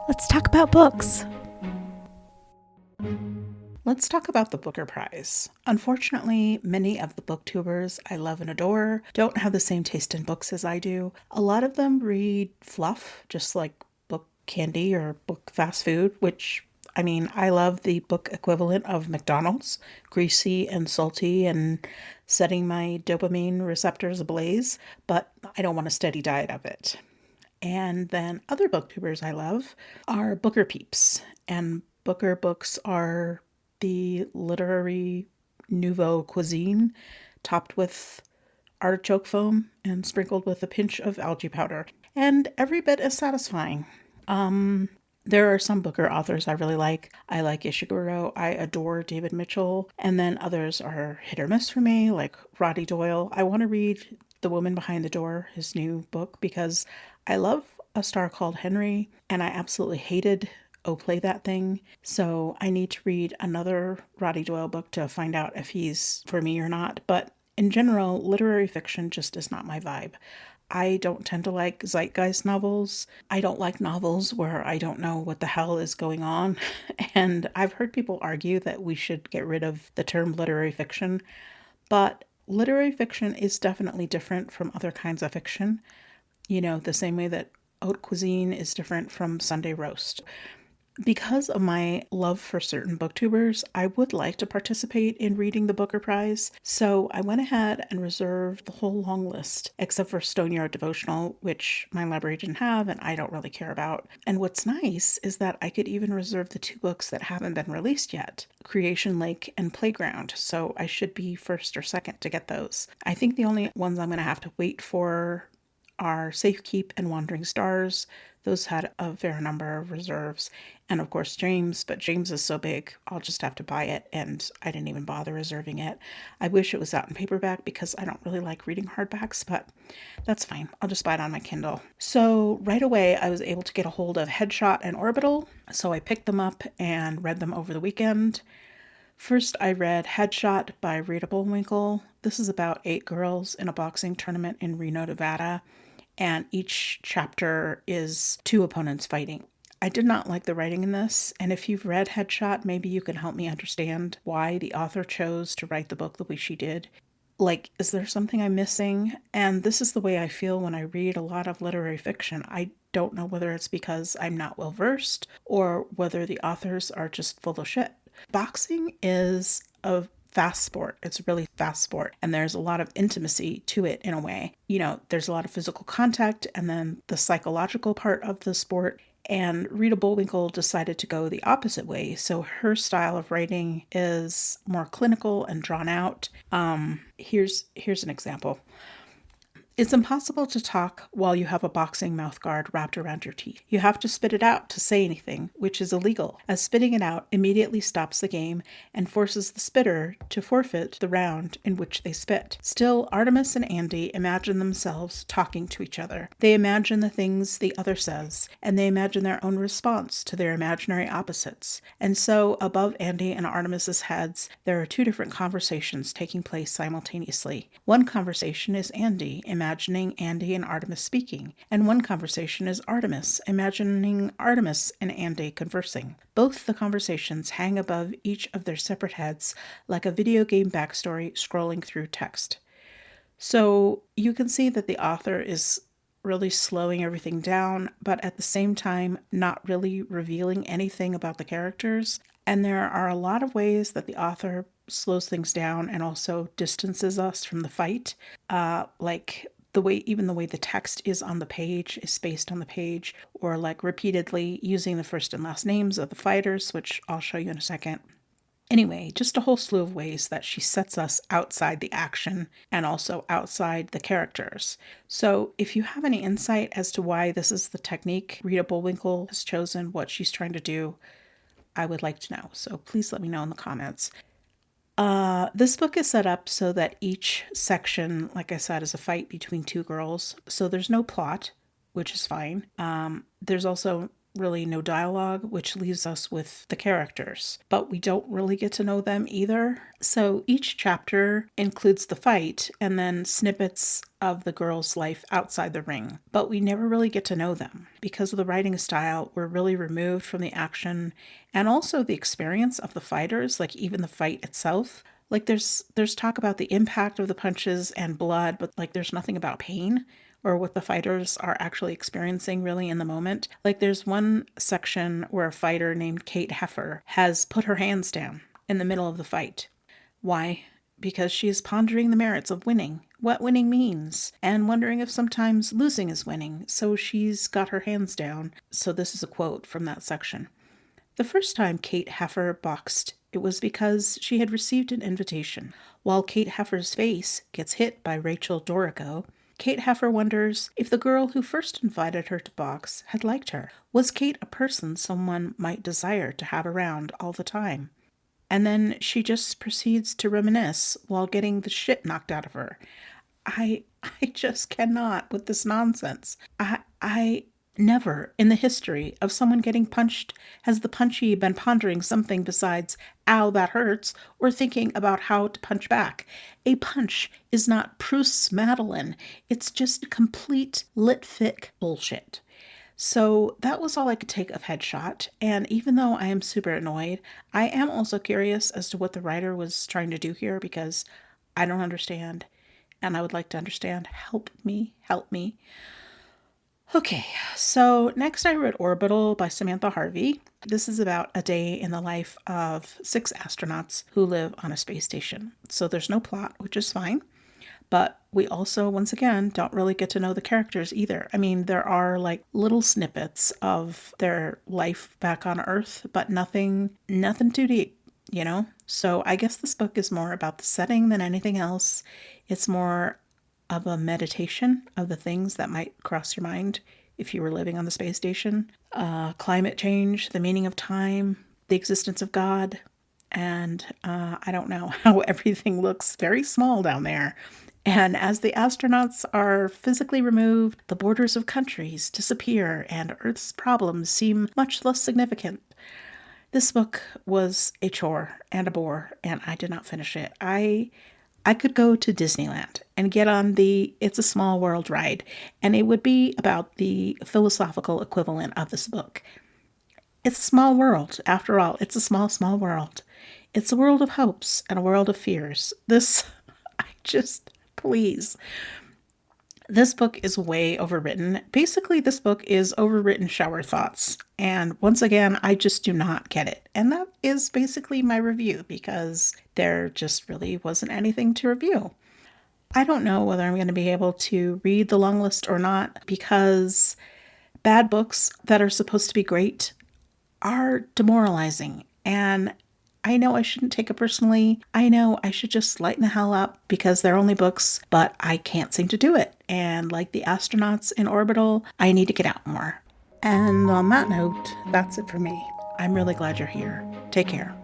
Let's talk about books. Let's talk about the Booker Prize. Unfortunately, many of the booktubers I love and adore don't have the same taste in books as I do. A lot of them read fluff, just like book candy or book fast food, which I mean, I love the book equivalent of McDonald's, greasy and salty and setting my dopamine receptors ablaze, but I don't want a steady diet of it. And then other booktubers I love are Booker peeps. And Booker books are the literary nouveau cuisine topped with artichoke foam and sprinkled with a pinch of algae powder. And every bit as satisfying. There are some Booker authors I really like. I like Ishiguro. I adore David Mitchell. And then others are hit or miss for me, like Roddy Doyle. I want to read The Woman Behind the Door, his new book, because I love A Star Called Henry, and I absolutely hated Oh Play That Thing. So I need to read another Roddy Doyle book to find out if he's for me or not. But in general, literary fiction just is not my vibe. I don't tend to like zeitgeist novels. I don't like novels where I don't know what the hell is going on. And I've heard people argue that we should get rid of the term literary fiction, but literary fiction is definitely different from other kinds of fiction. You know, the same way that haute cuisine is different from Sunday roast. Because of my love for certain booktubers, I would like to participate in reading the Booker Prize, so I went ahead and reserved the whole long list, except for Stone Yard Devotional, which my library didn't have and I don't really care about. And what's nice is that I could even reserve the two books that haven't been released yet, Creation Lake and Playground, so I should be first or second to get those. I think the only ones I'm going to have to wait for are Safekeep and Wandering Stars. Those had a fair number of reserves. And of course, James, but James is so big, I'll just have to buy it, and I didn't even bother reserving it. I wish it was out in paperback because I don't really like reading hardbacks, but that's fine. I'll just buy it on my Kindle. So right away, I was able to get a hold of Headshot and Orbital, so I picked them up and read them over the weekend. First, I read Headshot by Rita Bullwinkle. This is about 8 girls in a boxing tournament in Reno, Nevada, and each chapter is two opponents fighting. I did not like the writing in this, and if you've read Headshot, maybe you can help me understand why the author chose to write the book the way she did. Like, is there something I'm missing? And this is the way I feel when I read a lot of literary fiction. I don't know whether it's because I'm not well versed or whether the authors are just full of shit. Boxing is a fast sport. It's a really fast sport. And there's a lot of intimacy to it in a way. You know, there's a lot of physical contact and then the psychological part of the sport. And Rita Bullwinkle decided to go the opposite way. So her style of writing is more clinical and drawn out. Here's an example. It's impossible to talk while you have a boxing mouthguard wrapped around your teeth. You have to spit it out to say anything, which is illegal, as spitting it out immediately stops the game and forces the spitter to forfeit the round in which they spit. Still, Artemis and Andy imagine themselves talking to each other. They imagine the things the other says, and they imagine their own response to their imaginary opposites. And so, above Andy and Artemis's heads, there are two different conversations taking place simultaneously. One conversation is Andy imagining Andy and Artemis speaking, and one conversation is Artemis imagining Artemis and Andy conversing. Both the conversations hang above each of their separate heads like a video game backstory scrolling through text. So you can see that the author is really slowing everything down, but at the same time, not really revealing anything about the characters. And there are a lot of ways that the author slows things down and also distances us from the fight. Like even the way the text is on the page, is spaced on the page, or like repeatedly using the first and last names of the fighters, which I'll show you in a second. Anyway, just a whole slew of ways that she sets us outside the action and also outside the characters. So, if you have any insight as to why this is the technique Rita Bullwinkle has chosen, what she's trying to do, I would like to know. So, please let me know in the comments. This book is set up so that each section, like I said, is a fight between two girls. So, there's no plot, which is fine. There's also really no dialogue, which leaves us with the characters, but we don't really get to know them either. So each chapter includes the fight and then snippets of the girl's life outside the ring, but we never really get to know them. Because of the writing style, we're really removed from the action and also the experience of the fighters, like even the fight itself. Like there's talk about the impact of the punches and blood, but like there's nothing about pain or what the fighters are actually experiencing really in the moment. Like there's one section where a fighter named Kate Heffer has put her hands down in the middle of the fight. Why? Because she is pondering the merits of winning, what winning means, and wondering if sometimes losing is winning. So she's got her hands down. So this is a quote from that section. The first time Kate Heffer boxed, it was because she had received an invitation. While Kate Heffer's face gets hit by Rachel Dorico, Kate Heffer wonders if the girl who first invited her to box had liked her. Was Kate a person someone might desire to have around all the time? And then she just proceeds to reminisce while getting the shit knocked out of her. I just cannot with this nonsense. I never in the history of someone getting punched has the punchy been pondering something besides, ow, that hurts, or thinking about how to punch back. A punch is not Proust's Madeline. It's just complete lit-fic bullshit. So that was all I could take of Headshot, and even though I am super annoyed, I am also curious as to what the writer was trying to do here because I don't understand, and I would like to understand. Help me, help me. Okay, so next I read Orbital by Samantha Harvey. This is about a day in the life of 6 astronauts who live on a space station. So there's no plot, which is fine. But we also, once again, don't really get to know the characters either. I mean, there are like little snippets of their life back on Earth, but nothing too deep, you know? So I guess this book is more about the setting than anything else. It's more of a meditation of the things that might cross your mind if you were living on the space station. Climate change, the meaning of time, the existence of God, and I don't know how everything looks very small down there. And as the astronauts are physically removed, the borders of countries disappear and Earth's problems seem much less significant. This book was a chore and a bore, and I did not finish it. I could go to Disneyland and get on the It's a Small World ride, and it would be about the philosophical equivalent of this book. It's a small world, after all. It's a small, small world. It's a world of hopes and a world of fears. Please. This book is way overwritten. Basically, this book is overwritten shower thoughts. And once again, I just do not get it. And that is basically my review because there just really wasn't anything to review. I don't know whether I'm going to be able to read the long list or not because bad books that are supposed to be great are demoralizing. And I know I shouldn't take it personally. I know I should just lighten the hell up because they're only books, but I can't seem to do it. And like the astronauts in Orbital, I need to get out more. And on that note, that's it for me. I'm really glad you're here. Take care.